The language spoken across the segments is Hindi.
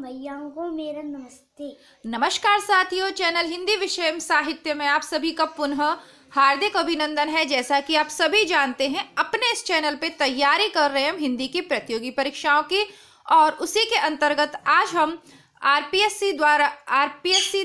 भैया को मेरा नमस्ते। नमस्कार साथियों, चैनल हिंदी विषय एवं साहित्य में आप सभी का पुनः हार्दिक अभिनंदन है। जैसा कि आप सभी जानते हैं, अपने इस चैनल पे तैयारी कर रहे हैं हम हिंदी की प्रतियोगी परीक्षाओं की, और उसी के अंतर्गत आज हम आरपीएससी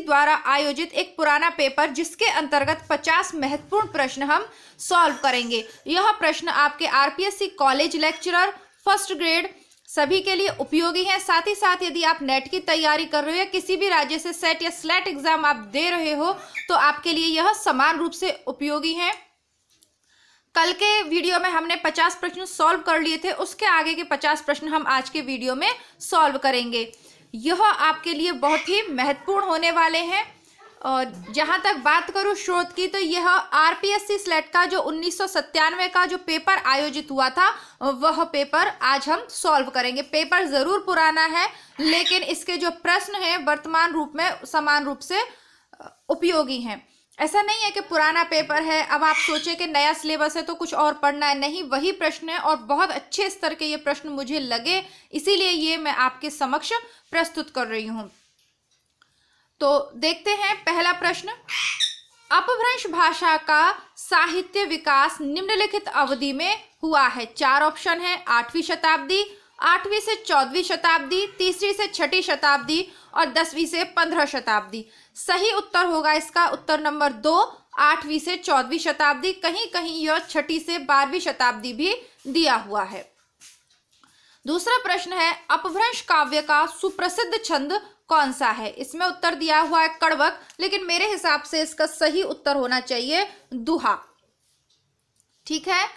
द्वारा आयोजित एक पुराना पेपर जिसके अंतर्गत 50 महत्वपूर्ण प्रश्न हम सॉल्व करेंगे। यह प्रश्न आपके RPSC college lecturer first grade सभी के लिए उपयोगी है। साथ ही साथ यदि आप नेट की तैयारी कर रहे हो या किसी भी राज्य से सेट या स्लेट एग्जाम आप दे रहे हो तो आपके लिए यह समान रूप से उपयोगी है। कल के वीडियो में हमने 50 प्रश्न सॉल्व कर लिए थे, उसके आगे के 50 प्रश्न हम आज के वीडियो में सॉल्व करेंगे। यह आपके लिए बहुत ही महत्वपूर्ण होने वाले हैं। और जहां तक बात करूं स्रोत की, तो यह आरपीएससी स्लेट का जो 1997 का जो पेपर आयोजित हुआ था वह पेपर आज हम सॉल्व करेंगे। पेपर जरूर पुराना है, लेकिन इसके जो प्रश्न हैं वर्तमान रूप में समान रूप से उपयोगी हैं। ऐसा नहीं है कि पुराना पेपर है अब आप सोचें कि नया सिलेबस है तो कुछ और पढ़ना है, नहीं, वही प्रश्न है और बहुत अच्छे स्तर के ये प्रश्न मुझे लगे, इसीलिए ये मैं आपके समक्ष प्रस्तुत कर रही हूँ। तो देखते हैं पहला प्रश्न। अपभ्रंश भाषा का साहित्य विकास निम्नलिखित अवधि में हुआ है। 4 ऑप्शन है, 8वीं शताब्दी, 8वीं से 14वीं शताब्दी, 3री से 6ठी शताब्दी और 10वीं से 15 शताब्दी। सही उत्तर होगा इसका उत्तर नंबर 2, 8वीं से 14वीं शताब्दी। कहीं कहीं यह 6ठी से 12वीं शताब्दी भी दिया हुआ है। दूसरा प्रश्न है, अपभ्रंश काव्य का सुप्रसिद्ध छंद कौन सा है। इसमें उत्तर दिया हुआ है कड़वक, लेकिन मेरे हिसाब से इसका सही उत्तर होना चाहिए दुहा। ठीक है।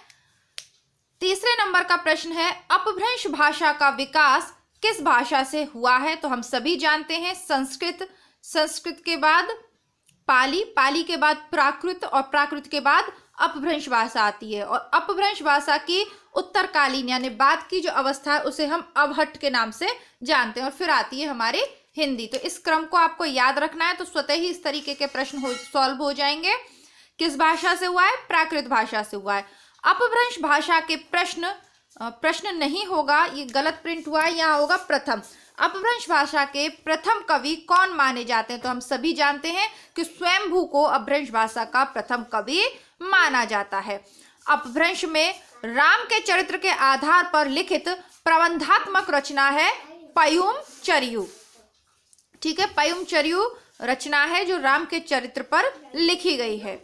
तीसरे नंबर का प्रश्न है, अपभ्रंश भाषा का विकास किस भाषा से हुआ है। तो हम सभी जानते हैं संस्कृत, संस्कृत के बाद पाली, पाली के बाद प्राकृत और प्राकृत के बाद अपभ्रंश भाषा आती है। और अपभ्रंश भाषा की उत्तरकालीन यानी बाद की जो अवस्था है उसे हम अवहट्ट के नाम से जानते हैं, और फिर आती है हमारी हिंदी। तो इस क्रम को आपको याद रखना है, तो स्वतः ही इस तरीके के प्रश्न सॉल्व हो जाएंगे। किस भाषा से हुआ है, प्राकृत भाषा से हुआ है। अपभ्रंश भाषा के प्रश्न नहीं होगा, ये गलत प्रिंट हुआ है, यहाँ होगा प्रथम। अपभ्रंश भाषा के प्रथम कवि कौन माने जाते हैं। तो हम सभी जानते हैं कि स्वयंभू को अपभ्रंश भाषा का प्रथम कवि माना जाता है। अपभ्रंश में राम के चरित्र के आधार पर लिखित प्रबंधात्मक रचना है पयुम चरियु। ठीक है, पयुम चरियु रचना है जो राम के चरित्र पर लिखी गई है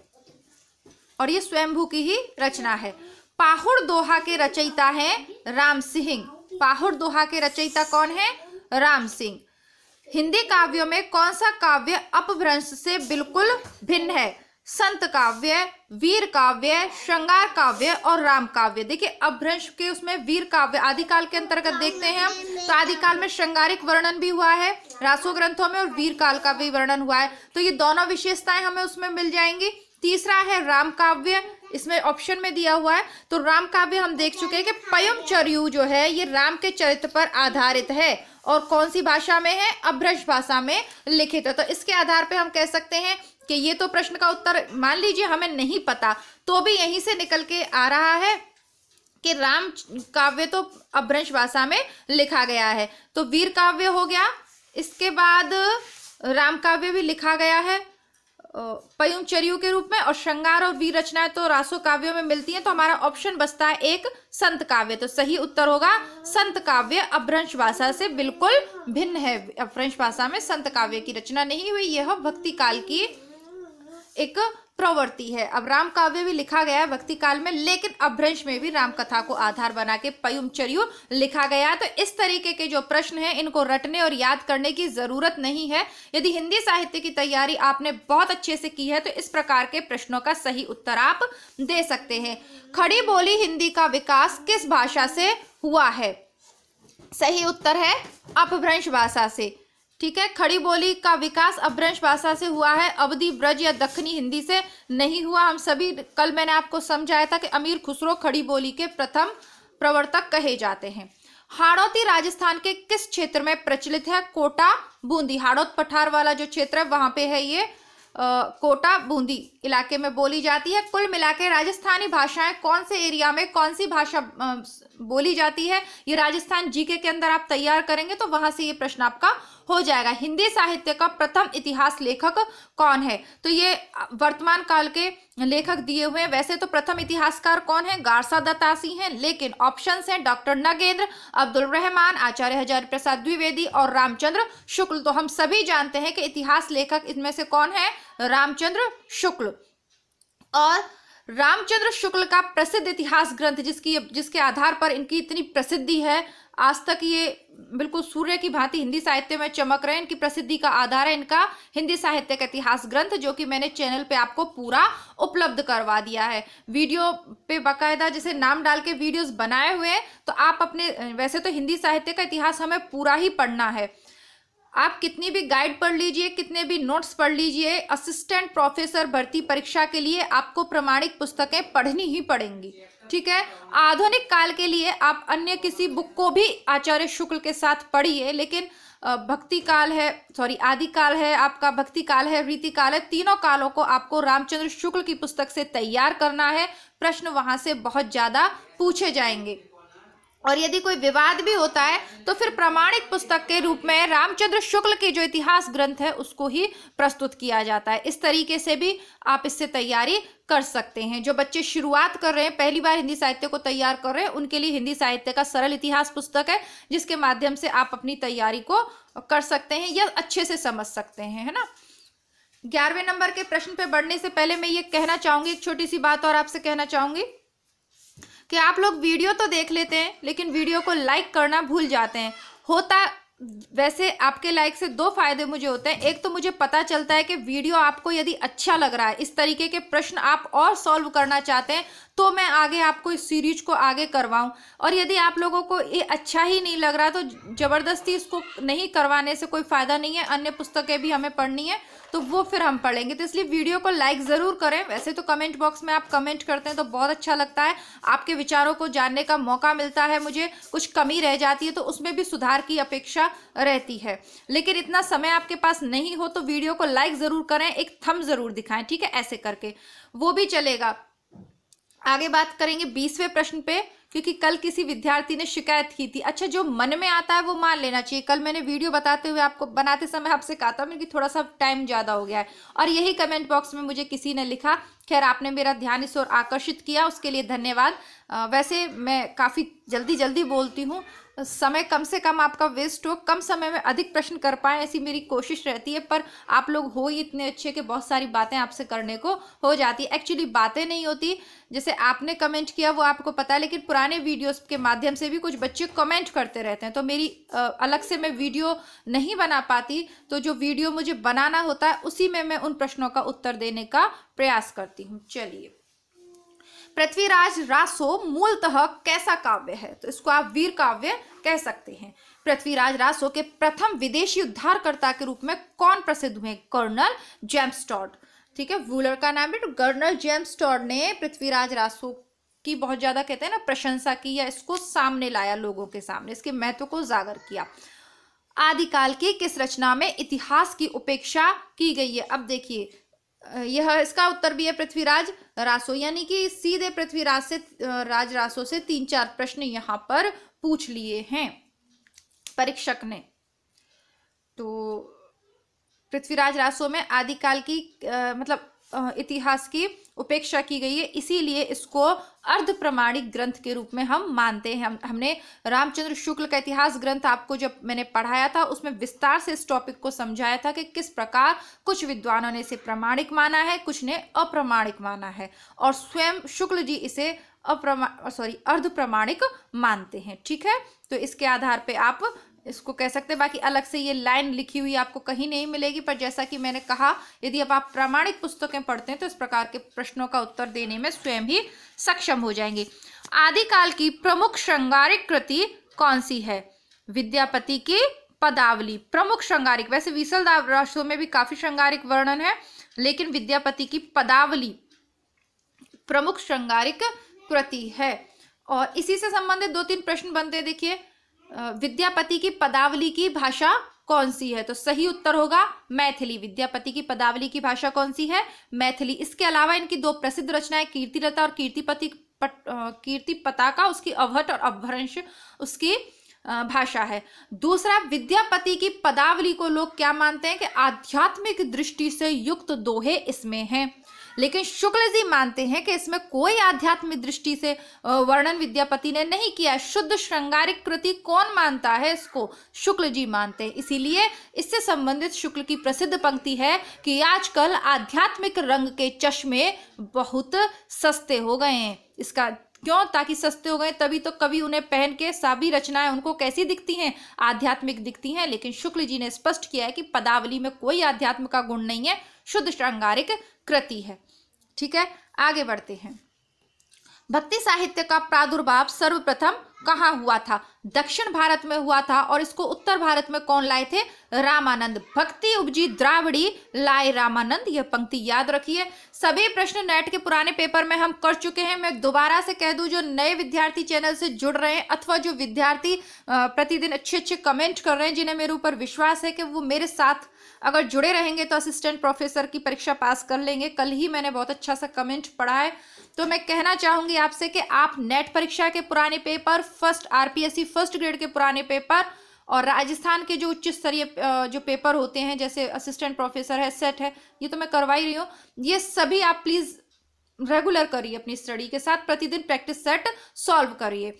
और ये स्वयंभू की ही रचना है। पाहुड़ दोहा के रचयिता हैं राम सिंह। पाहुड़ दोहा के रचयिता कौन है, राम सिंह। हिंदी काव्यों में कौन सा काव्य अपभ्रंश से बिल्कुल भिन्न है। संत काव्य, वीर काव्य, श्रृंगार काव्य और राम काव्य। देखिए अपभ्रंश के उसमें वीर काव्य आदिकाल के अंतर्गत देखते हैं हम, तो आदिकाल में श्रृंगारिक वर्णन भी हुआ है रासो ग्रंथों में और वीर काल का भी वर्णन हुआ है, तो ये दोनों विशेषताएं हमें उसमें मिल जाएंगी। तीसरा है राम काव्य, इसमें ऑप्शन में दिया हुआ है, तो राम काव्य हम देख चुके हैं कि पयुम चरियु जो है ये राम के चरित्र पर आधारित है और कौन सी भाषा में है, अपभ्रंश भाषा में लिखित है। तो इसके आधार पे हम कह सकते हैं कि ये तो प्रश्न का उत्तर मान लीजिए हमें नहीं पता तो भी यहीं से निकल के आ रहा है कि राम काव्य तो अपभ्रंश भाषा में लिखा गया है, तो वीर काव्य हो गया, इसके बाद राम काव्य भी लिखा गया है पयुम चरियु के रूप में, और श्रृंगार और वीर रचनाएं तो रासो काव्यों में मिलती हैं। तो हमारा ऑप्शन बचता है एक संत काव्य। तो सही उत्तर होगा संत काव्य अपभ्रंश भाषा से बिल्कुल भिन्न है। अपभ्रंश भाषा में संत काव्य की रचना नहीं हुई, यह भक्ति काल की एक प्रवृत्ति है। अब राम काव्य भी लिखा गया है भक्ति काल में, लेकिन अपभ्रंश में भी राम कथा को आधार बना के पयुम चरियु लिखा गया है। तो इस तरीके के जो प्रश्न हैं इनको रटने और याद करने की जरूरत नहीं है। यदि हिंदी साहित्य की तैयारी आपने बहुत अच्छे से की है तो इस प्रकार के प्रश्नों का सही उत्तर आप दे सकते हैं। खड़ी बोली हिंदी का विकास किस भाषा से हुआ है। सही उत्तर है अपभ्रंश भाषा से। ठीक है, खड़ी बोली का विकास अपभ्रंश भाषा से हुआ है, अवधी, ब्रज या दक्खनी हिंदी से नहीं हुआ। हम सभी कल मैंने आपको समझाया था कि अमीर खुसरो खड़ी बोली के प्रथम प्रवर्तक कहे जाते हैं। हाड़ौती राजस्थान के किस क्षेत्र में प्रचलित है। कोटा, बूंदी, हाड़ौत पठार वाला जो क्षेत्र है वहां पे है ये कोटा बूंदी इलाके में बोली जाती है। कुल मिलाकर राजस्थानी भाषाएं कौन से एरिया में कौन सी भाषा बोली जाती है, ये राजस्थान जीके के अंदर आप तैयार करेंगे तो वहां से ये प्रश्न आपका हो जाएगा। हिंदी साहित्य का प्रथम इतिहास लेखक कौन है, तो ये वर्तमान काल के लेखक दिए हुए हैं। वैसे तो प्रथम इतिहासकार कौन है, गारसा दत्तासी हैं, लेकिन ऑप्शंस हैं डॉक्टर नगेंद्र, अब्दुल रहमान, आचार्य हजारी प्रसाद द्विवेदी और रामचंद्र शुक्ल। तो हम सभी जानते हैं कि इतिहास लेखक इनमें से कौन है, रामचंद्र शुक्ल। और रामचंद्र शुक्ल का प्रसिद्ध इतिहास ग्रंथ जिसके आधार पर इनकी इतनी प्रसिद्धि है, आज तक ये बिल्कुल सूर्य की भांति हिंदी साहित्य में चमक रहे हैं। इनकी प्रसिद्धि का आधार है इनका हिंदी साहित्य का इतिहास ग्रंथ, जो कि मैंने चैनल पे आपको पूरा उपलब्ध करवा दिया है। वीडियो पे बाकायदा जैसे नाम डाल के वीडियोस बनाए हुए हैं, तो आप अपने, वैसे तो हिंदी साहित्य का इतिहास हमें पूरा ही पढ़ना है, आप कितनी भी गाइड पढ़ लीजिए, कितने भी नोट्स पढ़ लीजिए, असिस्टेंट प्रोफेसर भर्ती परीक्षा के लिए आपको प्रमाणिक पुस्तकें पढ़नी ही पड़ेंगी, ठीक है। आधुनिक काल के लिए आप अन्य किसी बुक को भी आचार्य शुक्ल के साथ पढ़िए, लेकिन भक्ति काल है, सॉरी आदि काल है आपका, भक्ति काल है, रीति काल है, तीनों कालों को आपको रामचंद्र शुक्ल की पुस्तक से तैयार करना है। प्रश्न वहां से बहुत ज्यादा पूछे जाएंगे, और यदि कोई विवाद भी होता है तो फिर प्रमाणिक पुस्तक के रूप में रामचंद्र शुक्ल की जो इतिहास ग्रंथ है उसको ही प्रस्तुत किया जाता है। इस तरीके से भी आप इससे तैयारी कर सकते हैं। जो बच्चे शुरुआत कर रहे हैं, पहली बार हिंदी साहित्य को तैयार कर रहे हैं, उनके लिए हिंदी साहित्य का सरल इतिहास पुस्तक है, जिसके माध्यम से आप अपनी तैयारी को कर सकते हैं या अच्छे से समझ सकते हैं, है ना। 11वें नंबर के प्रश्न पे बढ़ने से पहले मैं ये कहना चाहूंगी, एक छोटी सी बात और आपसे कहना चाहूंगी कि आप लोग वीडियो तो देख लेते हैं, लेकिन वीडियो को लाइक करना भूल जाते हैं। होता वैसे आपके लाइक से दो फायदे मुझे होते हैं। एक तो मुझे पता चलता है कि वीडियो आपको यदि अच्छा लग रहा है, इस तरीके के प्रश्न आप और सॉल्व करना चाहते हैं, तो मैं आगे आपको इस सीरीज को आगे करवाऊं। और यदि आप लोगों को ये अच्छा ही नहीं लग रहा तो जबरदस्ती इसको नहीं करवाने से कोई फायदा नहीं है। अन्य पुस्तकें भी हमें पढ़नी है, तो वो फिर हम पढ़ेंगे। तो इसलिए वीडियो को लाइक ज़रूर करें। वैसे तो कमेंट बॉक्स में आप कमेंट करते हैं तो बहुत अच्छा लगता है, आपके विचारों को जानने का मौका मिलता है मुझे। कुछ कमी रह जाती है तो उसमें भी सुधार की अपेक्षा रहती है, लेकिन इतना समय आपके पास नहीं हो तो वीडियो को लाइक ज़रूर करें, एक थंब ज़रूर दिखाएं, ठीक है, ऐसे करके वो भी चलेगा। आगे बात करेंगे 20वें प्रश्न पे, क्योंकि कल किसी विद्यार्थी ने शिकायत की थी। अच्छा, जो मन में आता है वो मान लेना चाहिए। कल मैंने वीडियो बताते हुए आपको बनाते समय आपसे कहा था कि थोड़ा सा टाइम ज़्यादा हो गया है, और यही कमेंट बॉक्स में मुझे किसी ने लिखा। खैर, आपने मेरा ध्यान इस ओर आकर्षित किया, उसके लिए धन्यवाद। वैसे मैं काफ़ी जल्दी बोलती हूँ, समय कम से कम आपका वेस्ट हो, कम समय में अधिक प्रश्न कर पाएँ, ऐसी मेरी कोशिश रहती है। पर आप लोग हो ही इतने अच्छे कि बहुत सारी बातें आपसे करने को हो जाती है। एक्चुअली बातें नहीं होती, जैसे आपने कमेंट किया वो आपको पता है, लेकिन पुराने वीडियोस के माध्यम से भी कुछ बच्चे कमेंट करते रहते हैं, तो मेरी अलग से मैं वीडियो नहीं बना पाती। तो जो वीडियो मुझे बनाना होता है उसी में मैं उन प्रश्नों का उत्तर देने का प्रयास करती हूँ। चलिए, पृथ्वीराज रासो मूलतः कैसा काव्य है, तो इसको आप वीर काव्य कह सकते हैं। पृथ्वीराज रासो के प्रथम विदेशी उद्धारकर्ता के रूप में कौन प्रसिद्ध हुए, कर्नल जेम्स टॉड, ठीक है, वूलर का नाम है। तो कर्नल जेम्स टॉड ने पृथ्वीराज रासो की बहुत ज्यादा कहते हैं ना प्रशंसा की, या इसको सामने लाया लोगों के सामने, इसके महत्व को उजागर किया। आदिकाल की किस रचना में इतिहास की उपेक्षा की गई है, अब देखिए यह इसका उत्तर भी है पृथ्वीराज रासो, यानी कि सीधे पृथ्वीराज से राज रासो से 3-4 प्रश्न यहाँ पर पूछ लिए हैं परीक्षक ने। तो पृथ्वीराज रासो में आदिकाल की मतलब इतिहास की उपेक्षा की गई है, इसीलिए इसको अर्ध प्रमाणिक ग्रंथ के रूप में हम मानते हैं। हमने रामचंद्र शुक्ल का इतिहास ग्रंथ आपको जब मैंने पढ़ाया था उसमें विस्तार से इस टॉपिक को समझाया था कि किस प्रकार कुछ विद्वानों ने इसे प्रमाणिक माना है, कुछ ने अप्रमाणिक माना है, और स्वयं शुक्ल जी इसे अर्ध प्रमाणिक मानते हैं, ठीक है। तो इसके आधार पे आप इसको कह सकते हैं। बाकी अलग से ये लाइन लिखी हुई आपको कहीं नहीं मिलेगी, पर जैसा कि मैंने कहा, यदि अब आप प्रामाणिक पुस्तकें पढ़ते हैं तो इस प्रकार के प्रश्नों का उत्तर देने में स्वयं ही सक्षम हो जाएंगे। आदिकाल की प्रमुख श्रृंगारिक कृति कौन सी है, विद्यापति की पदावली प्रमुख श्रृंगारिक। वैसे विसल रासो में भी काफी श्रृंगारिक वर्णन है, लेकिन विद्यापति की पदावली प्रमुख श्रृंगारिक कृति है। और इसी से संबंधित 2-3 प्रश्न बनते हैं। देखिए, विद्यापति की पदावली की भाषा कौन सी है? तो सही उत्तर होगा मैथिली। विद्यापति की पदावली की भाषा कौन सी है? मैथिली। इसके अलावा इनकी दो प्रसिद्ध रचनाएं कीर्तिलता और कीर्तिपताका उसकी अवहट और अपभ्रंश उसकी भाषा है। दूसरा, विद्यापति की पदावली को लोग क्या मानते हैं कि आध्यात्मिक दृष्टि से युक्त दोहे इसमें हैं, लेकिन शुक्ल जी मानते हैं कि इसमें कोई आध्यात्मिक दृष्टि से वर्णन विद्यापति ने नहीं किया। शुद्ध श्रृंगारिक कृति कौन मानता है इसको? शुक्ल जी मानते हैं। इसीलिए इससे संबंधित शुक्ल की प्रसिद्ध पंक्ति है कि आजकल आध्यात्मिक रंग के चश्मे बहुत सस्ते हो गए हैं। इसका क्यों? ताकि सस्ते हो गए तभी तो कवि उन्हें पहन के सभी रचनाएं उनको कैसी दिखती हैं? आध्यात्मिक दिखती हैं। लेकिन शुक्ल जी ने स्पष्ट किया है कि पदावली में कोई आध्यात्म का गुण नहीं है, शुद्ध श्रृंगारिक कृति है। ठीक है, आगे बढ़ते हैं। भक्ति साहित्य का प्रादुर्भाव सर्वप्रथम कहाँ हुआ था? दक्षिण भारत में हुआ था और इसको उत्तर भारत में कौन लाए थे? रामानंद। भक्ति उपजी द्राविड़ी लाए रामानंद। यह पंक्ति याद रखिए। सभी प्रश्न नेट के पुराने पेपर में हम कर चुके हैं। मैं दोबारा से कह दूं, जो नए विद्यार्थी चैनल से जुड़ रहे हैं अथवा जो विद्यार्थी प्रतिदिन अच्छे कमेंट कर रहे हैं, जिन्हें मेरे ऊपर विश्वास है कि वो मेरे साथ अगर जुड़े रहेंगे तो असिस्टेंट प्रोफेसर की परीक्षा पास कर लेंगे। कल ही मैंने बहुत अच्छा सा कमेंट पढ़ा है, तो मैं कहना चाहूंगी आपसे कि आप नेट परीक्षा के पुराने paper, first RPSC first grade के पुराने पेपर और राजस्थान के जो उच्च स्तरीय जो पेपर होते हैं जैसे असिस्टेंट प्रोफेसर है, सेट है, ये तो मैं करवा ही रही हूँ, ये सभी आप प्लीज रेगुलर करिए अपनी स्टडी के साथ। प्रतिदिन प्रैक्टिस सेट सॉल्व करिए।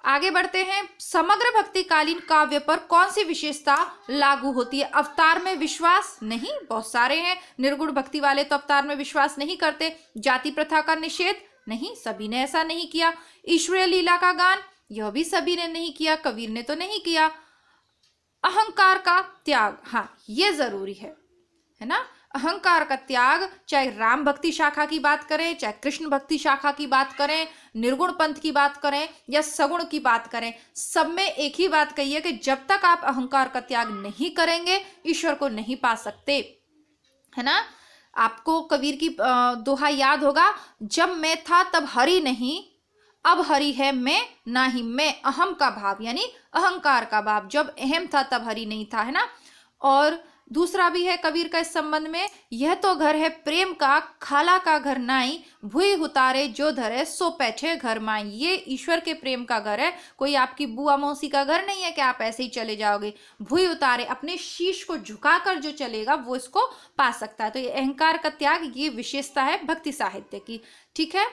आगे बढ़ते हैं। समग्र भक्तिकालीन काव्य पर कौन सी विशेषता लागू होती है? अवतार में विश्वास नहीं, बहुत सारे हैं। निर्गुण भक्ति वाले तो अवतार में विश्वास नहीं करते। जाति प्रथा का निषेध नहीं, सभी ने ऐसा नहीं किया। ईश्वरीय लीला का गान, यह भी सभी ने नहीं किया, कबीर ने तो नहीं किया। अहंकार का त्याग, हाँ ये जरूरी है ना। अहंकार का त्याग, चाहे राम भक्ति शाखा की बात करें, चाहे कृष्ण भक्ति शाखा की बात करें, निर्गुण पंथ की बात करें या सगुण की बात करें, सब में एक ही बात कही है कि जब तक आप अहंकार का त्याग नहीं करेंगे ईश्वर को नहीं पा सकते, है ना। आपको कबीर की दोहा याद होगा, जब मैं था तब हरि नहीं, अब हरि है मैं ना ही मैं। अहम का भाव यानी अहंकार का भाव, जब अहम था तब हरि नहीं था, है ना। और दूसरा भी है कबीर का इस संबंध में, यह तो घर है प्रेम का, खाला का घर नाई, भुई उतारे जो धरे सो पैठे घर माई। ये ईश्वर के प्रेम का घर है, कोई आपकी बुआ मौसी का घर नहीं है कि आप ऐसे ही चले जाओगे। भुई उतारे, अपने शीश को झुकाकर जो चलेगा वो इसको पा सकता है। तो ये अहंकार का त्याग, ये विशेषता है भक्ति साहित्य की। ठीक है,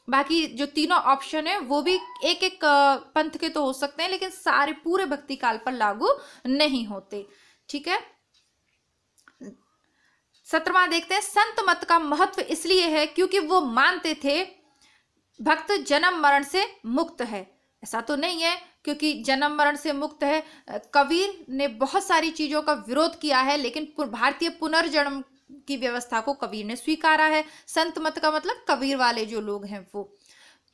बाकी जो तीनों ऑप्शन है वो भी एक एक पंथ के तो हो सकते हैं, लेकिन सारे पूरे भक्ति काल पर लागू नहीं होते। ठीक है, 17वां देखते हैं। संत मत का महत्व इसलिए है क्योंकि वो मानते थे भक्त जन्म मरण से मुक्त है। ऐसा तो नहीं है क्योंकि जन्म मरण से मुक्त है। कबीर ने बहुत सारी चीजों का विरोध किया है, लेकिन भारतीय पुनर्जन्म की व्यवस्था को कबीर ने स्वीकारा है। संत मत का मतलब कबीर वाले जो लोग हैं वो,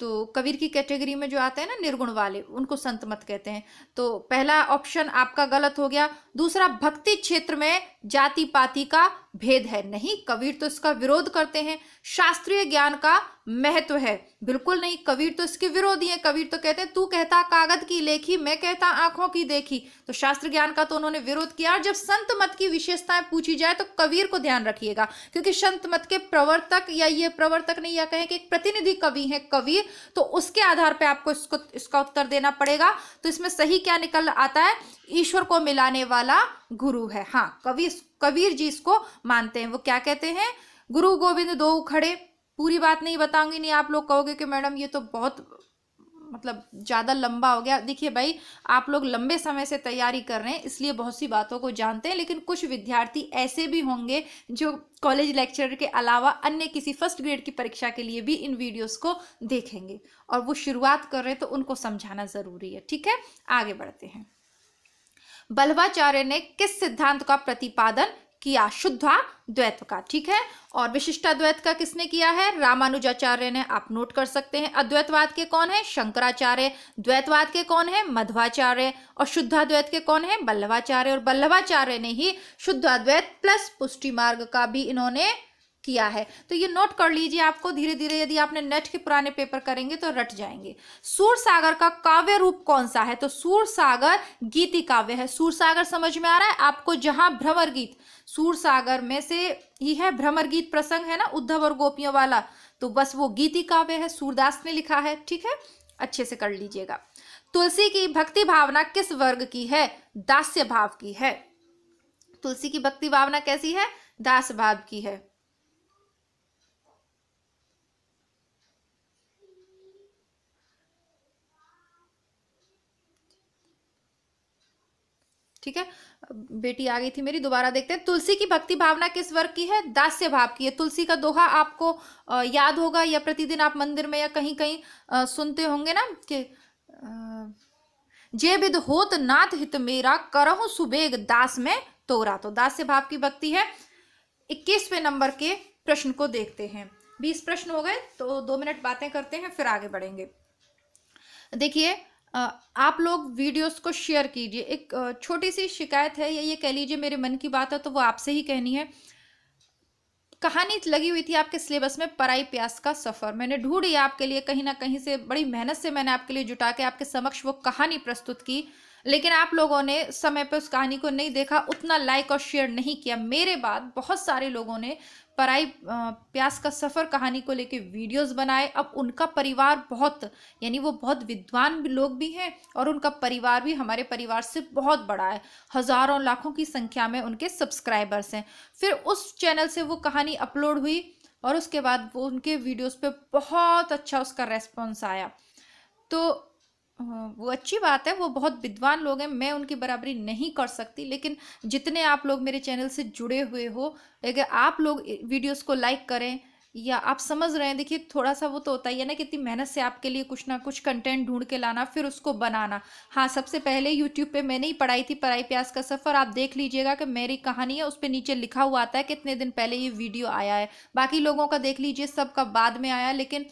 तो कबीर की कैटेगरी में जो आते हैं ना निर्गुण वाले, उनको संत मत कहते हैं। तो पहला ऑप्शन आपका गलत हो गया। दूसरा, भक्ति क्षेत्र में जाति पाति का भेद है, नहीं, कबीर तो इसका विरोध करते हैं। शास्त्रीय ज्ञान का महत्व है, बिल्कुल नहीं, कबीर तो इसके विरोधी है। कबीर तो कहते हैं तू कहता कागज की लेखी, मैं कहता आंखों की देखी। तो शास्त्र ज्ञान का तो उन्होंने विरोध किया। और जब संत मत की विशेषताएं पूछी जाए तो कबीर को ध्यान रखिएगा, क्योंकि संत मत के प्रवर्तक, या ये प्रवर्तक नहीं, या कहें कि एक प्रतिनिधि कवि है कबीर, तो उसके आधार पर आपको इसका उत्तर देना पड़ेगा। तो इसमें सही क्या निकल आता है? ईश्वर को मिलाने वाला गुरु है। हाँ, कबीर जी इसको मानते हैं। वो क्या कहते हैं? गुरु गोविंद दो खड़े। पूरी बात नहीं बताऊंगी, नहीं आप लोग कहोगे कि मैडम ये तो बहुत मतलब ज्यादा लंबा हो गया। देखिए भाई, आप लोग लंबे समय से तैयारी कर रहे हैं इसलिए बहुत सी बातों को जानते हैं, लेकिन कुछ विद्यार्थी ऐसे भी होंगे जो कॉलेज लेक्चर के अलावा अन्य किसी फर्स्ट ग्रेड की परीक्षा के लिए भी इन वीडियोस को देखेंगे और वो शुरुआत कर रहे हैं, तो उनको समझाना जरूरी है। ठीक है, आगे बढ़ते हैं। बल्लभाचार्य ने किस सिद्धांत का प्रतिपादन किया? शुद्धाद्वैत का। ठीक है, और विशिष्टाद्वैत का किसने किया है? रामानुजाचार्य ने, आप नोट कर सकते हैं। अद्वैतवाद के कौन है? शंकराचार्य। द्वैतवाद के कौन है? मध्वाचार्य। और शुद्धाद्वैत के कौन है? बल्लभाचार्य। और बल्लभाचार्य ने ही शुद्धाद्वैत प्लस पुष्टि मार्ग का भी इन्होंने किया है। तो ये नोट कर लीजिए, आपको धीरे धीरे यदि आपने नेट के पुराने पेपर करेंगे तो रट जाएंगे। सूरसागर का काव्य रूप कौन सा है? तो सूरसागर गीति काव्य है। सूरसागर समझ में आ रहा है आपको? जहां भ्रमर गीत, सूरसागर में से ही है भ्रमर गीत प्रसंग है ना, उद्धव और गोपियों वाला, तो बस वो गीति काव्य है, सूरदास ने लिखा है। ठीक है, अच्छे से कर लीजिएगा। तुलसी की भक्ति भावना किस वर्ग की है? दास्य भाव की है। तुलसी की भक्ति भावना कैसी है? दास भाव की है। ठीक है, बेटी आ गई थी मेरी, दोबारा देखते हैं। तुलसी की भक्ति भावना किस वर्ग की है? दास्य भाव की है। तुलसी का दोहा आपको याद होगा, या प्रतिदिन आप मंदिर में या कहीं कहीं सुनते होंगे ना कि जे विद होत नाथ हित मेरा, करहु सुबेग दास में तोरा। तो दास्य भाव की भक्ति है। 21वें नंबर के प्रश्न को देखते हैं। 20 प्रश्न हो गए, तो 2 मिनट बातें करते हैं, फिर आगे बढ़ेंगे। देखिए, आप लोग वीडियोस को शेयर कीजिए। एक छोटी सी शिकायत है, या ये कह लीजिए मेरे मन की बात है, तो वो आपसे ही कहनी है। कहानी लगी हुई थी आपके सिलेबस में, पराई प्यास का सफर। मैंने ढूंढी आपके लिए, कहीं ना कहीं से बड़ी मेहनत से मैंने आपके लिए जुटा के आपके समक्ष वो कहानी प्रस्तुत की, लेकिन आप लोगों ने समय पर उस कहानी को नहीं देखा, उतना लाइक और शेयर नहीं किया। मेरे बाद बहुत सारे लोगों ने पराई प्यास का सफर कहानी को लेके वीडियोस बनाए। अब उनका परिवार बहुत, यानी वो बहुत विद्वान लोग भी हैं, और उनका परिवार भी हमारे परिवार से बहुत बड़ा है। हजारों लाखों की संख्या में उनके सब्सक्राइबर्स हैं। फिर उस चैनल से वो कहानी अपलोड हुई, और उसके बाद वो उनके वीडियोस पे बहुत अच्छा उसका रेस्पॉन्स आया। तो वो अच्छी बात है, वो बहुत विद्वान लोग हैं, मैं उनकी बराबरी नहीं कर सकती, लेकिन जितने आप लोग मेरे चैनल से जुड़े हुए हो, अगर आप लोग वीडियोस को लाइक करें, या आप समझ रहे हैं, देखिए थोड़ा सा वो तो होता ही है ना, कितनी मेहनत से आपके लिए कुछ ना कुछ कंटेंट ढूंढ के लाना, फिर उसको बनाना। हाँ, सबसे पहले यूट्यूब पे मैंने ही पढ़ाई थी पराई प्यास का सफ़र। आप देख लीजिएगा कि मेरी कहानी है, उस पर नीचे लिखा हुआ आता है कितने दिन पहले ये वीडियो आया है। बाकी लोगों का देख लीजिए, सबका बाद में आया, लेकिन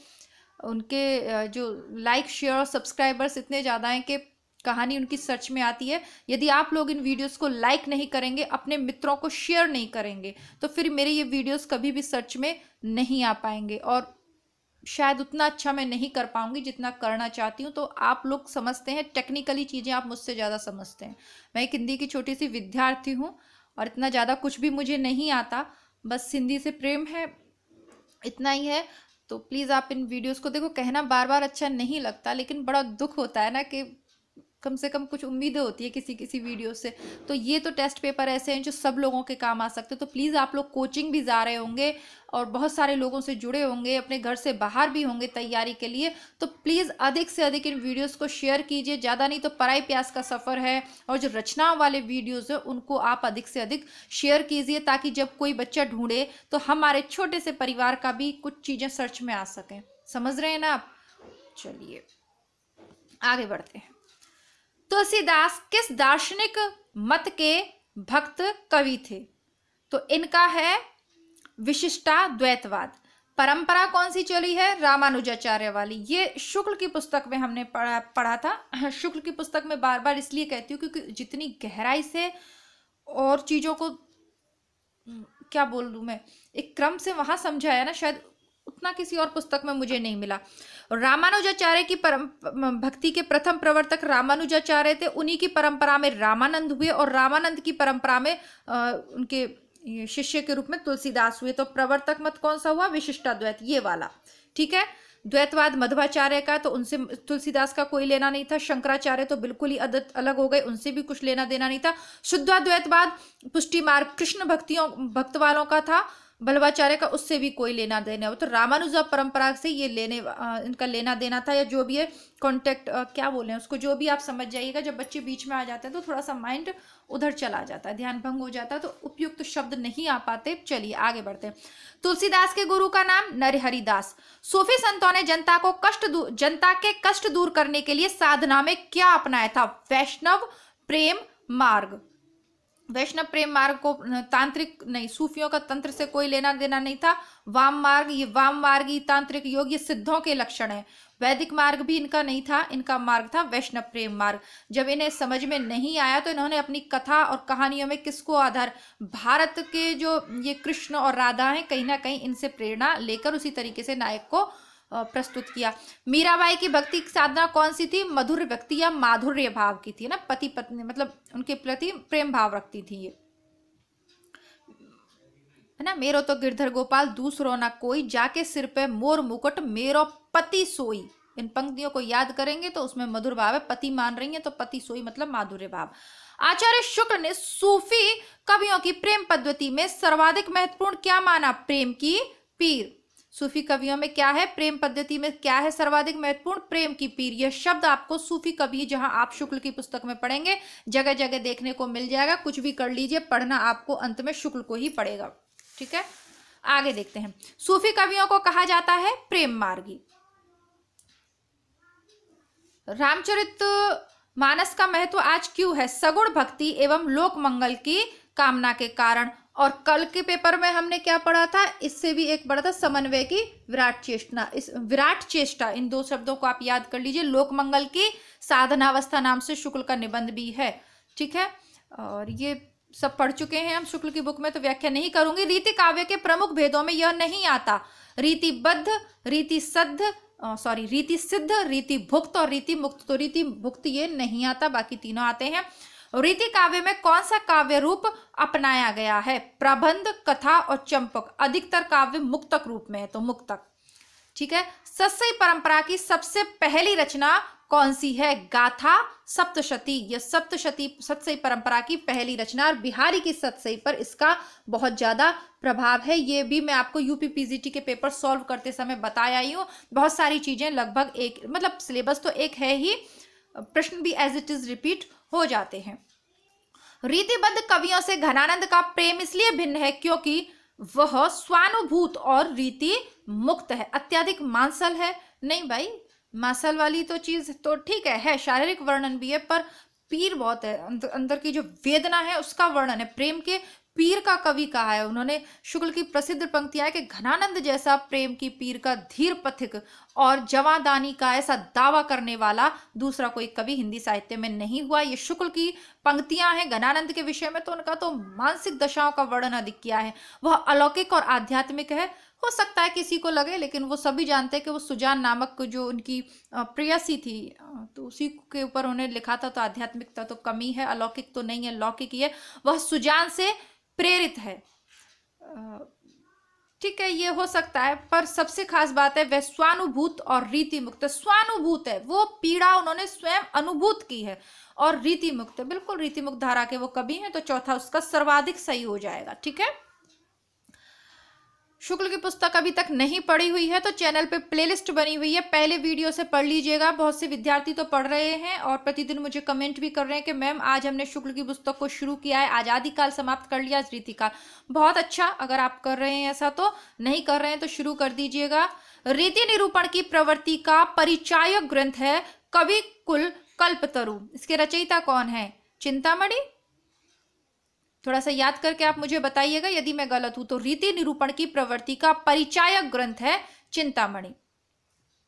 उनके जो लाइक शेयर और सब्सक्राइबर्स इतने ज़्यादा हैं कि कहानी उनकी सर्च में आती है। यदि आप लोग इन वीडियोस को लाइक नहीं करेंगे, अपने मित्रों को शेयर नहीं करेंगे, तो फिर मेरे ये वीडियोस कभी भी सर्च में नहीं आ पाएंगे, और शायद उतना अच्छा मैं नहीं कर पाऊंगी जितना करना चाहती हूँ। तो आप लोग समझते हैं टेक्निकली चीज़ें, आप मुझसे ज़्यादा समझते हैं। मैं एक हिंदी की छोटी सी विद्यार्थी हूँ, और इतना ज़्यादा कुछ भी मुझे नहीं आता, बस हिंदी से प्रेम है, इतना ही है। तो प्लीज़ आप इन वीडियोस को देखो। कहना बार बार अच्छा नहीं लगता, लेकिन बड़ा दुख होता है ना कि कम से कम कुछ उम्मीदें होती है किसी किसी वीडियो से। तो ये तो टेस्ट पेपर ऐसे हैं जो सब लोगों के काम आ सकते हैं। तो प्लीज़ आप लोग कोचिंग भी जा रहे होंगे, और बहुत सारे लोगों से जुड़े होंगे, अपने घर से बाहर भी होंगे तैयारी के लिए, तो प्लीज़ अधिक से अधिक इन वीडियोस को शेयर कीजिए। ज़्यादा नहीं तो पराई प्यास का सफ़र है, और जो रचनाओं वाले वीडियोज़ है उनको आप अधिक से अधिक शेयर कीजिए, ताकि जब कोई बच्चा ढूंढे तो हमारे छोटे से परिवार का भी कुछ चीज़ें सर्च में आ सकें। समझ रहे हैं ना आप? चलिए आगे बढ़ते हैं। तुलसीदास किस दार्शनिक मत के भक्त कवि थे? तो इनका है विशिष्टाद्वैतवाद। परंपरा कौन सी चली है? रामानुजाचार्य वाली। ये शुक्ल की पुस्तक में हमने पढ़ा था। शुक्ल की पुस्तक में बार बार इसलिए कहती हूँ क्योंकि जितनी गहराई से और चीज़ों को क्या बोल दूँ मैं, एक क्रम से वहाँ समझाया ना, शायद उतना किसी और पुस्तक में मुझे नहीं मिला। रामानुजाचार्य की भक्ति के प्रथम प्रवर्तक रामानुजाचार्य थे। उन्हीं की परंपरा में रामानंद हुए, और रामानंद की परंपरा में उनके शिष्य के रूप में तुलसीदास हुए। तो प्रवर्तक मत कौन सा हुआ? विशिष्टाद्वैत, ये वाला। ठीक है। द्वैतवाद मध्वाचार्य का, तो उनसे तुलसीदास का कोई लेना नहीं था। शंकराचार्य तो बिल्कुल ही अलग हो गए, उनसे भी कुछ लेना देना नहीं था। शुद्धाद्वैतवाद पुष्टि मार्ग कृष्ण भक्त वालों का था। बल्लभाचार्य का उससे भी कोई लेना देना हो। तो रामानुजा परंपरा से ये इनका लेना देना था, या जो भी है कॉन्टेक्ट क्या बोले उसको, जो भी आप समझ जाइएगा। जब बच्चे बीच में आ जाते हैं तो थोड़ा सा माइंड उधर चला जाता है, ध्यान भंग हो जाता है, तो उपयुक्त शब्द नहीं आ पाते। चलिए आगे बढ़ते हैं। तुलसीदास के गुरु का नाम नरहरि दास। सूफी संतों ने जनता के कष्ट दूर करने के लिए साधना में क्या अपनाया था? वैष्णव प्रेम मार्ग। वैष्णव प्रेम मार्ग को तांत्रिक नहीं, सूफियों का तंत्र से कोई लेना देना नहीं था। वाम मार्ग, ये वाम मार्गी तांत्रिक योग, ये सिद्धों के लक्षण है। वैदिक मार्ग भी इनका नहीं था, इनका मार्ग था वैष्णव प्रेम मार्ग। जब इन्हें समझ में नहीं आया तो इन्होंने अपनी कथा और कहानियों में किसको आधार, भारत के जो ये कृष्ण और राधा हैं, कहीं ना कहीं इनसे प्रेरणा लेकर उसी तरीके से नायक को प्रस्तुत किया। मीराबाई की भक्ति साधना कौन सी थी, मधुर भक्ति या माधुर्य भाव की थी ना, पति पत्नी मतलब उनके प्रति प्रेम भाव रखती थी ये, है ना। मेरो तो गिरधर गोपाल दूसरो ना कोई, जाके सिर पे मोर मुकुट मेरो पति सोई। इन पंक्तियों को याद करेंगे तो उसमें मधुर भाव है, पति मान रही है तो पति सोई मतलब माधुर्य भाव। आचार्य शुक्ल ने सूफी कवियों की प्रेम पद्धति में सर्वाधिक महत्वपूर्ण क्या माना, प्रेम की पीर। सूफी कवियों में क्या है, प्रेम पद्धति में क्या है सर्वाधिक महत्वपूर्ण, प्रेम की पीर। यह शब्द आपको सूफी कवि, जहां आप शुक्ल की पुस्तक में पढ़ेंगे, जगह जगह देखने को मिल जाएगा। कुछ भी कर लीजिए, पढ़ना आपको अंत में शुक्ल को ही पड़ेगा, ठीक है। आगे देखते हैं, सूफी कवियों को कहा जाता है प्रेम मार्गी। रामचरित मानस का महत्व आज क्यों है, सगुण भक्ति एवं लोक मंगल की कामना के कारण। और कल के पेपर में हमने क्या पढ़ा था, इससे भी एक पढ़ा था समन्वय की विराट चेष्टा। इस विराट चेष्टा, इन दो शब्दों को आप याद कर लीजिए। लोक मंगल की साधनावस्था नाम से शुक्ल का निबंध भी है, ठीक है। और ये सब पढ़ चुके हैं हम शुक्ल की बुक में, तो व्याख्या नहीं करूंगी। रीति काव्य के प्रमुख भेदों में यह नहीं आता, रीतिबद्ध, रीति सिद्ध, रीति भुक्त और रीति मुक्त। तो रीति भुक्त ये नहीं आता, बाकी तीनों आते हैं। रीति काव्य में कौन सा काव्य रूप अपनाया गया है, प्रबंध, कथा और चंपक। अधिकतर काव्य मुक्तक रूप में है, तो मुक्तक, ठीक है। सतसई परंपरा की सबसे पहली रचना कौन सी है, गाथा सप्तशती। यह सप्तशती सतसई परंपरा की पहली रचना, और बिहारी की सतसई पर इसका बहुत ज्यादा प्रभाव है। ये भी मैं आपको यूपी पीजीटी के पेपर सॉल्व करते समय बताया ही हूँ। बहुत सारी चीजें लगभग एक, मतलब सिलेबस तो एक है ही, प्रश्न भी एज इट इज रिपीट हो जाते हैं। रीतिबद्ध कवियों से घनानंद का प्रेम इसलिए भिन्न है क्योंकि वह स्वानुभूत और रीति मुक्त है। अत्यधिक मांसल है, नहीं भाई, मांसल वाली तो चीज तो ठीक है शारीरिक वर्णन भी है, पर पीर बहुत है, अंदर की जो वेदना है उसका वर्णन है। प्रेम के पीर का कवि कहा है उन्होंने। शुक्ल की प्रसिद्ध पंक्तियां है कि घनानंद जैसा प्रेम की पीर का धीर पथिक और जवादानी का ऐसा दावा करने वाला दूसरा कोई कवि हिंदी साहित्य में नहीं हुआ। ये शुक्ल की पंक्तियां हैं घनानंद के विषय में, तो उनका तो मानसिक दशाओं का वर्णन अधिक किया है। वह अलौकिक और आध्यात्मिक है। हो सकता है किसी को लगे, लेकिन वो सभी जानते हैं कि वो सुजान नामक जो उनकी प्रेयसी थी, तो उसी के ऊपर उन्हें लिखा था, तो आध्यात्मिकता तो कमी है, अलौकिक तो नहीं है, लौकिक ही है। वह सुजान से प्रेरित है, ठीक है, ये हो सकता है, पर सबसे खास बात है वह स्वानुभूत और रीति मुक्त। स्वानुभूत है, वो पीड़ा उन्होंने स्वयं अनुभूत की है, और रीति मुक्त है, बिल्कुल रीति मुक्त धारा के वो कवि हैं, तो चौथा उसका सर्वाधिक सही हो जाएगा, ठीक है। शुक्ल की पुस्तक अभी तक नहीं पढ़ी हुई है तो चैनल पे प्लेलिस्ट बनी हुई है, पहले वीडियो से पढ़ लीजिएगा। बहुत से विद्यार्थी तो पढ़ रहे हैं और प्रतिदिन मुझे कमेंट भी कर रहे हैं कि मैम आज हमने शुक्ल की पुस्तक को शुरू किया है, आजादी काल समाप्त कर लिया, रीति काल। बहुत अच्छा, अगर आप कर रहे हैं ऐसा, तो नहीं कर रहे हैं तो शुरू कर दीजिएगा। रीति निरूपण की प्रवृत्ति का परिचायक ग्रंथ है कवि कुल कल्पतरु। इसके रचयिता कौन है, चिंतामणि। थोड़ा सा याद करके आप मुझे बताइएगा यदि मैं गलत हूं तो। रीति निरूपण की प्रवृत्ति का परिचायक ग्रंथ है चिंतामणि।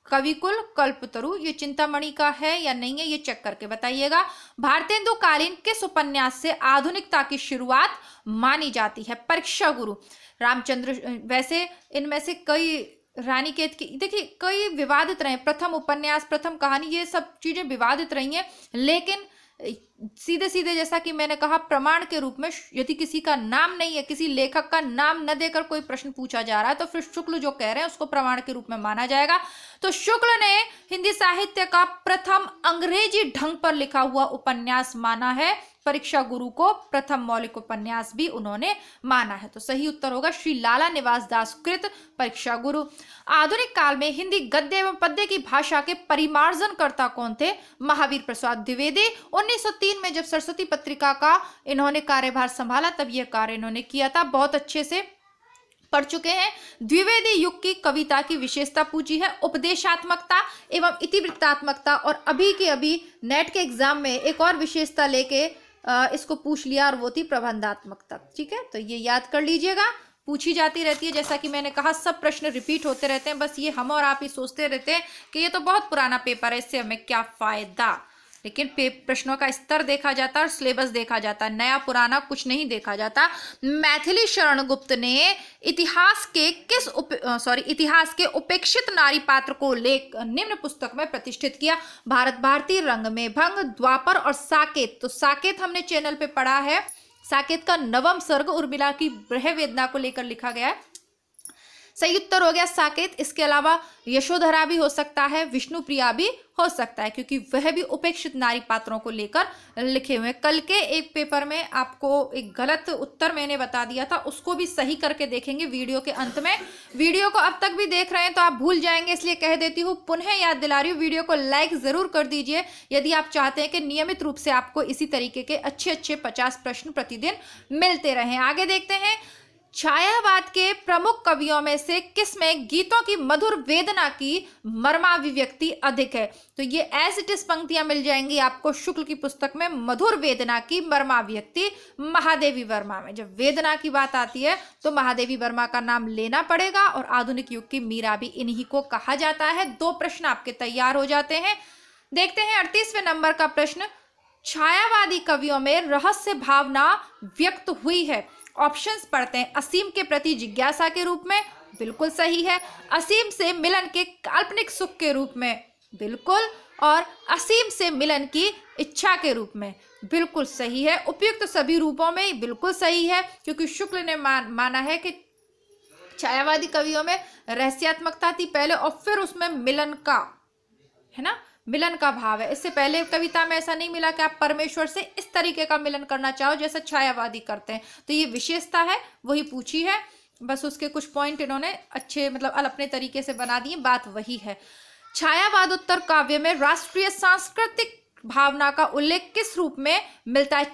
कविकुल कल्पतरु ये चिंतामणि का है या नहीं है, ये चेक करके बताइएगा। भारतेंदु कालीन किस उपन्यास से आधुनिकता की शुरुआत मानी जाती है, परीक्षा गुरु। रामचंद्र, वैसे इनमें से कई रानीखेत की, देखिए कई विवादित रहे, प्रथम उपन्यास, प्रथम कहानी, ये सब चीजें विवादित रही हैं, लेकिन सीधे सीधे जैसा कि मैंने कहा प्रमाण के रूप में यदि किसी का नाम नहीं है, किसी लेखक का नाम न देकर कोई प्रश्न पूछा जा रहा है, तो फिर शुक्ल जो कह रहे हैं उसको प्रमाण के रूप में माना जाएगा। तो शुक्ल ने हिंदी साहित्य का प्रथम अंग्रेजी ढंग पर लिखा हुआ उपन्यास माना है, परीक्षा गुरु को प्रथम मौलिक उपन्यास भी उन्होंने माना है। तो सही उत्तर होगा श्री लाला निवास दास कृत परीक्षा गुरु। आधुनिक काल में हिंदी गद्य एवं पद्य की भाषा के परिमार्जनकर्ता कौन थे, महावीर प्रसाद द्विवेदी। 1903 में जब सरस्वती पत्रिका का इन्होंने कार्यभार संभाला, तब यह कार्य इन्होंने किया था। बहुत अच्छे से पढ़ चुके हैं। द्विवेदी युग की कविता की विशेषता पूछी है, उपदेशात्मकता एवं इतिवृत्तात्मकता। और अभी के अभी नेट के एग्जाम में एक और विशेषता लेके इसको पूछ लिया और वो थी प्रबंधात्मकता। ठीक है, तो ये याद कर लीजिएगा, पूछी जाती रहती है। जैसा कि मैंने कहा, सब प्रश्न रिपीट होते रहते हैं, बस ये हम और आप ही सोचते रहते हैं कि ये तो बहुत पुराना पेपर है, इससे हमें क्या फायदा। लेकिन प्रश्नों का स्तर देखा जाता है और सिलेबस देखा जाता है, नया पुराना कुछ नहीं देखा जाता। मैथिली शरण गुप्त ने इतिहास के उपेक्षित नारी पात्र को निम्न पुस्तक में प्रतिष्ठित किया। भारत भारती, रंग में भंग, द्वापर और साकेत। तो साकेत हमने चैनल पे पढ़ा है, साकेत का 9वां सर्ग उर्मिला की ब्रह वेदना को लेकर लिखा गया है। सही उत्तर हो गया साकेत। इसके अलावा यशोधरा भी हो सकता है, विष्णुप्रिया भी हो सकता है, क्योंकि वह भी उपेक्षित नारी पात्रों को लेकर लिखे हुए हैं। कल के एक पेपर में आपको एक गलत उत्तर मैंने बता दिया था, उसको भी सही करके देखेंगे वीडियो के अंत में। वीडियो को अब तक भी देख रहे हैं तो आप भूल जाएंगे, इसलिए कह देती हूँ, पुनः याद दिला रही हूँ, वीडियो को लाइक जरूर कर दीजिए यदि आप चाहते हैं कि नियमित रूप से आपको इसी तरीके के अच्छे 50 प्रश्न प्रतिदिन मिलते रहें। आगे देखते हैं, छायावाद के प्रमुख कवियों में से किसमें गीतों की मधुर वेदना की मर्माभिव्यक्ति अधिक है? तो ये एज इट इज पंक्तियां मिल जाएंगी आपको शुक्ल की पुस्तक में। मधुर वेदना की मर्माभिव्यक्ति महादेवी वर्मा में। जब वेदना की बात आती है तो महादेवी वर्मा का नाम लेना पड़ेगा, और आधुनिक युग की मीरा भी इन्हीं को कहा जाता है। 2 प्रश्न आपके तैयार हो जाते हैं। देखते हैं 38वें नंबर का प्रश्न, छायावादी कवियों में रहस्य भावना व्यक्त हुई है। ऑप्शंस पढ़ते हैं। असीम के प्रति जिज्ञासा के रूप में, बिल्कुल सही है। असीम से मिलन के काल्पनिक सुख के रूप में, बिल्कुल। और असीम से मिलन की इच्छा के रूप में, बिल्कुल सही है। उपयुक्त सभी रूपों में, बिल्कुल सही है, क्योंकि शुक्ल ने माना है कि छायावादी कवियों में रहस्यात्मकता थी पहले, और फिर उसमें मिलन का, है ना, मिलन का भाव है। इससे पहले कविता में ऐसा नहीं मिला कि आप परमेश्वर से इस तरीके का मिलन करना चाहो जैसा छायावादी करते हैं। तो ये विशेषता है, वही पूछी है, बस उसके कुछ पॉइंट इन्होंने अच्छे मतलब अपने तरीके से बना दिए, बात वही है। छायावादोत्तर काव्य में राष्ट्रीय सांस्कृतिक भावना का उल्लेख किस रूप में मिलता है?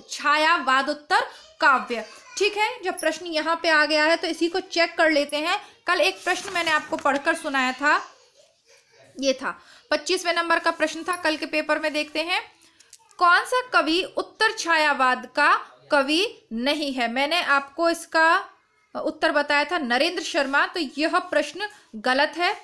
छायावादोत्तर काव्य। ठीक है, जब प्रश्न यहाँ पे आ गया है तो इसी को चेक कर लेते हैं। कल एक प्रश्न मैंने आपको पढ़कर सुनाया था, ये था 25वें नंबर का प्रश्न था कल के पेपर में। देखते हैं, कौन सा कवि उत्तर छायावाद का कवि नहीं है? मैंने आपको इसका उत्तर बताया था नरेंद्र शर्मा, तो यह प्रश्न गलत है।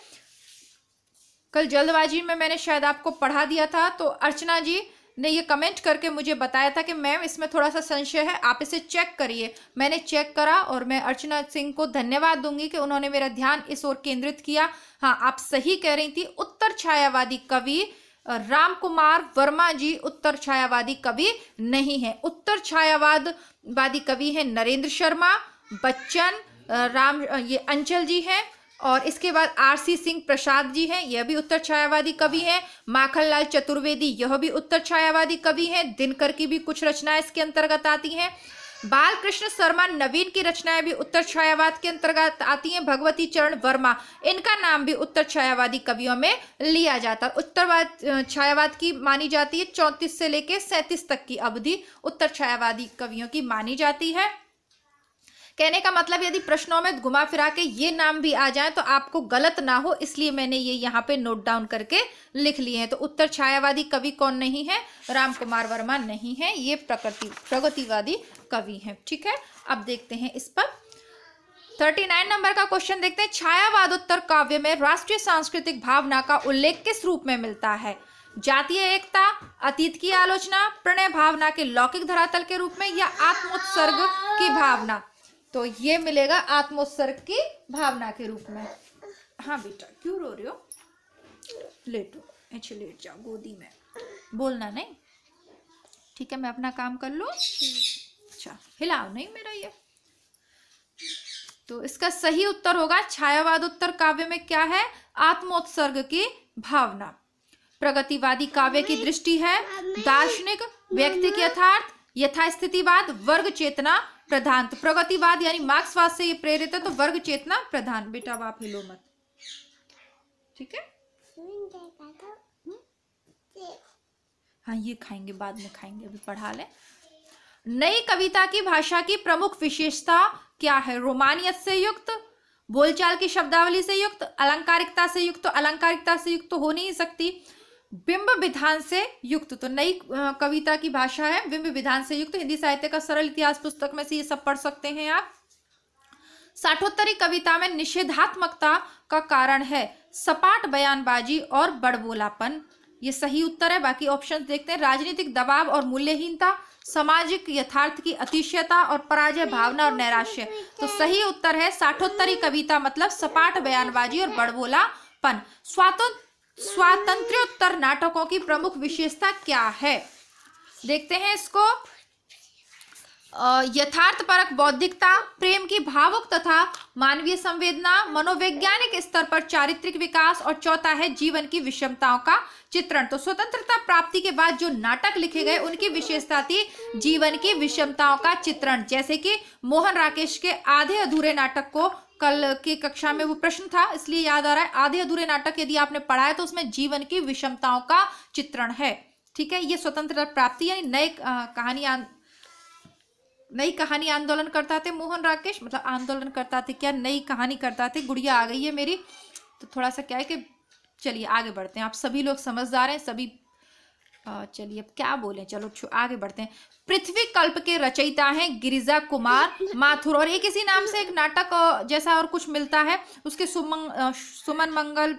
कल जल्दबाजी में मैंने शायद आपको पढ़ा दिया था, तो अर्चना जी ने ये कमेंट करके मुझे बताया था कि मैम इसमें थोड़ा सा संशय है, आप इसे चेक करिए। मैंने चेक करा और मैं अर्चना सिंह को धन्यवाद दूंगी कि उन्होंने मेरा ध्यान इस ओर केंद्रित किया। हाँ, आप सही कह रही थी, उत्तर छायावादी कवि राम कुमार वर्मा जी उत्तर छायावादी कवि नहीं है। उत्तर छायावादी कवि है नरेंद्र शर्मा, बच्चन, ये अंचल जी हैं, और इसके बाद आरसी सिंह प्रसाद जी हैं, यह भी उत्तर छायावादी कवि हैं। माखनलाल चतुर्वेदी, यह भी उत्तर छायावादी कवि हैं। दिनकर की भी कुछ रचनाएं इसके अंतर्गत आती हैं। बालकृष्ण शर्मा नवीन की रचनाएं भी उत्तर छायावाद के अंतर्गत आती हैं। भगवती चरण वर्मा, इनका नाम भी उत्तर छायावादी कवियों में लिया जाता है। उत्तर छायावाद की मानी जाती है 34 से लेकर 37 तक की अवधि उत्तर छायावादी कवियों की मानी जाती है। कहने का मतलब, यदि प्रश्नों में घुमा फिरा के ये नाम भी आ जाए तो आपको गलत ना हो, इसलिए मैंने ये यहाँ पे नोट डाउन करके लिख लिए हैं। तो उत्तर छायावादी कवि कौन नहीं है? राम कुमार वर्मा नहीं है, ये प्रगतिवादी कवि हैं। ठीक है, अब देखते हैं इस पर 39 नंबर का क्वेश्चन देखते हैं। छायावादोत्तर काव्य में राष्ट्रीय सांस्कृतिक भावना का उल्लेख किस रूप में मिलता है? जातीय एकता, अतीत की आलोचना, प्रणय भावना के लौकिक धरातल के रूप में, या आत्मोत्सर्ग की भावना? तो ये मिलेगा आत्मोत्सर्ग की भावना के रूप में। हाँ बेटा, क्यों रो रही हो? लेटो, अच्छे लेट जाओ गोदी में, बोलना नहीं। ठीक है, मैं अपना काम कर लूं। अच्छा, हिलाओ नहीं मेरा ये। तो इसका सही उत्तर होगा छायावादोत्तर काव्य में क्या है? आत्मोत्सर्ग की भावना। प्रगतिवादी काव्य की दृष्टि है दार्शनिक, व्यक्तिक यथार्थ, यथास्थितिवाद, वर्ग चेतना प्रधान। तो प्रगतिवाद यानी मार्क्सवाद से ये प्रेरित है, तो वर्ग चेतना प्रधान। बेटा आप हिलो मत, ठीक है? हाँ, ये खाएंगे, बाद में खाएंगे, अभी पढ़ा ले। नई कविता की भाषा की प्रमुख विशेषता क्या है? रोमानियत से युक्त, बोलचाल की शब्दावली से युक्त, अलंकारिकता से युक्त। तो अलंकारिकता से युक्त तो हो नहीं सकती। बिंब विधान से युक्त, तो नई कविता की भाषा है, बिंब विधान से युक्त। हिंदी साहित्य का सरल इतिहास पुस्तक में से ये सब पढ़ सकते हैं आप। साठोत्तरी कविता में निषेधात्मकता का कारण है सपाट बयानबाजी और बड़बोलापन, ये सही उत्तर है। बाकी ऑप्शंस देखते हैं। राजनीतिक दबाव और मूल्यहीनता, सामाजिक यथार्थ की अतिशयता और पराजय भावना और नैराश्य, तो सही उत्तर है साठोत्तरी कविता मतलब सपाट बयानबाजी और बड़बोलापन। स्वातंत्र्योत्तर नाटकों की प्रमुख विशेषता क्या है, देखते हैं इसको। यथार्थपरक बौद्धिकता, प्रेम की भावुक तथा मानवीय संवेदना, मनोवैज्ञानिक स्तर पर चारित्रिक विकास, और चौथा है जीवन की विषमताओं का चित्रण। तो स्वतंत्रता प्राप्ति के बाद जो नाटक लिखे गए उनकी विशेषता थी जीवन की विषमताओं का चित्रण। जैसे कि मोहन राकेश के आधे अधूरे नाटक को कल की कक्षा में वो प्रश्न था इसलिए याद आ रहा है, आधे अधूरे नाटक यदि आपने पढ़ा है तो उसमें जीवन की विषमताओं का चित्रण है। ठीक है, ये स्वतंत्रता प्राप्ति यानी नई कहानी आंदोलन करता थे मोहन राकेश, मतलब आंदोलन करता थे क्या, नई कहानी करता थे। गुड़िया आ गई है मेरी, तो थोड़ा सा क्या है कि चलिए आगे बढ़ते हैं। आप सभी लोग समझदार हैं सभी, चलिए अब क्या बोलें, चलो आगे बढ़ते हैं। पृथ्वी कल्प के रचयिता हैं गिरिजा कुमार माथुर, और एक इसी नाम से एक नाटक जैसा और कुछ मिलता है, उसके सुमन मंगल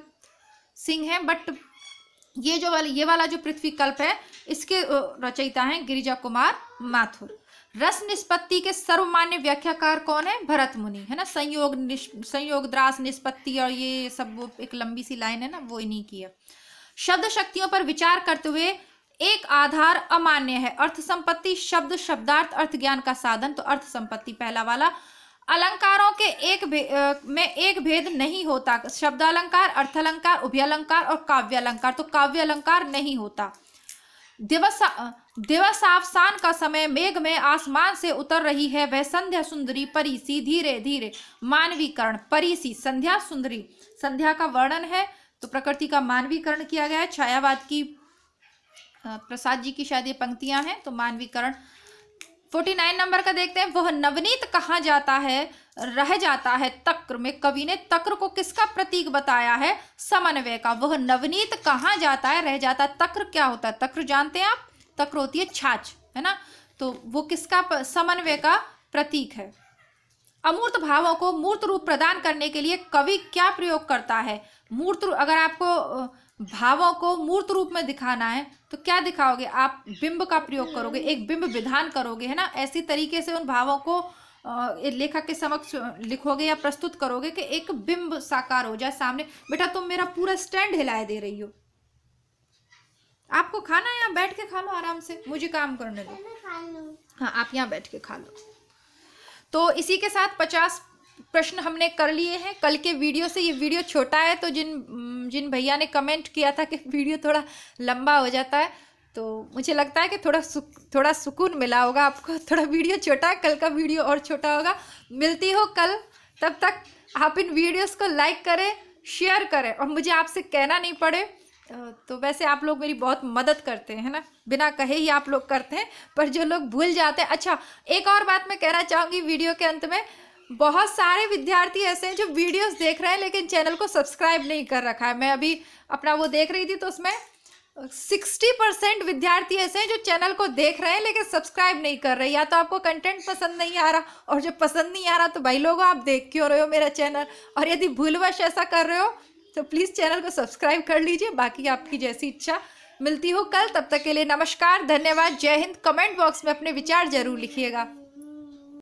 सिंह हैं, बट ये वाला जो पृथ्वी कल्प है इसके रचयिता हैं गिरिजा कुमार माथुर। रस निष्पत्ति के सर्वमान्य व्याख्याकार कौन है, भरत मुनि, है ना। संयोग द्रास निष्पत्ति और ये सब वो एक लंबी सी लाइन है ना, वो इन्हीं की है। शब्द शक्तियों पर विचार करते हुए एक आधार अमान्य है, अर्थ संपत्ति, शब्द शब्दार्थ अर्थ ज्ञान का साधन, तो अर्थ संपत्ति पहला वाला। अलंकारों के एक भेद नहीं होता, शब्दालंकार, अर्थालंकार, उभयालंकार और काव्यालंकार, तो काव्यालंकार नहीं होता। दिवसावसान का समय, मेघ में आसमान से उतर रही है वह संध्या सुंदरी परीसी, धीरे धीरे मानवीकरण, परीसी संध्या सुंदरी, संध्या का वर्णन है तो प्रकृति का मानवीकरण किया गया है। छायावाद की प्रसाद जी की शायद ये पंक्तियां हैं, तो मानवीकरण। 49 नंबर का देखते हैं। वह नवनीत कहाँ जाता है, रह जाता है तक्र में, कवि ने तक्र को किसका प्रतीक बताया है, समन्वय का। वह नवनीत कहाँ जाता है, रह जाता है, तक्र क्या होता है, तक्र जानते हैं आप, तक्र होती है छाछ, है ना, तो वो किसका, समन्वय का प्रतीक है। अमूर्त भावों को मूर्त रूप प्रदान करने के लिए कवि क्या प्रयोग करता है, मूर्त, अगर आपको भावों को मूर्त रूप में दिखाना है तो क्या दिखाओगे आप, बिंब का प्रयोग करोगे, एक बिंब विधान करोगे, है ना। ऐसी तरीके से उन भावों को लेखक के समक्ष लिखोगे या प्रस्तुत करोगे कि एक बिंब साकार हो जाए सामने। बेटा तुम मेरा पूरा स्टैंड हिलाए दे रही हो, आपको खाना है यहाँ बैठ के खा लो आराम से, मुझे काम करने दो। हाँ आप यहाँ बैठ के खा लो। तो इसी के साथ 50 प्रश्न हमने कर लिए हैं कल के वीडियो से। ये वीडियो छोटा है तो जिन भैया ने कमेंट किया था कि वीडियो थोड़ा लंबा हो जाता है, तो मुझे लगता है कि थोड़ा सुकून मिला होगा आपको। थोड़ा वीडियो छोटा है, कल का वीडियो और छोटा होगा। मिलती हो कल, तब तक आप इन वीडियोस को लाइक करें, शेयर करें, और मुझे आपसे कहना नहीं पड़े, तो वैसे आप लोग मेरी बहुत मदद करते हैं, है ना, बिना कहे ही आप लोग करते हैं, पर जो लोग भूल जाते हैं। अच्छा एक और बात मैं कहना चाहूँगी वीडियो के अंत में, बहुत सारे विद्यार्थी ऐसे हैं जो वीडियोस देख रहे हैं लेकिन चैनल को सब्सक्राइब नहीं कर रखा है। मैं अभी अपना वो देख रही थी तो उसमें 60% विद्यार्थी ऐसे हैं जो चैनल को देख रहे हैं लेकिन सब्सक्राइब नहीं कर रहे। या तो आपको कंटेंट पसंद नहीं आ रहा, और जो पसंद नहीं आ रहा तो भाई लोगों आप देख क्यों रहे हो मेरा चैनल, और यदि भूलवश ऐसा कर रहे हो तो प्लीज़ चैनल को सब्सक्राइब कर लीजिए। बाकी आपकी जैसी इच्छा। मिलती हो कल, तब तक के लिए नमस्कार, धन्यवाद, जय हिंद। कमेंट बॉक्स में अपने विचार जरूर लिखिएगा।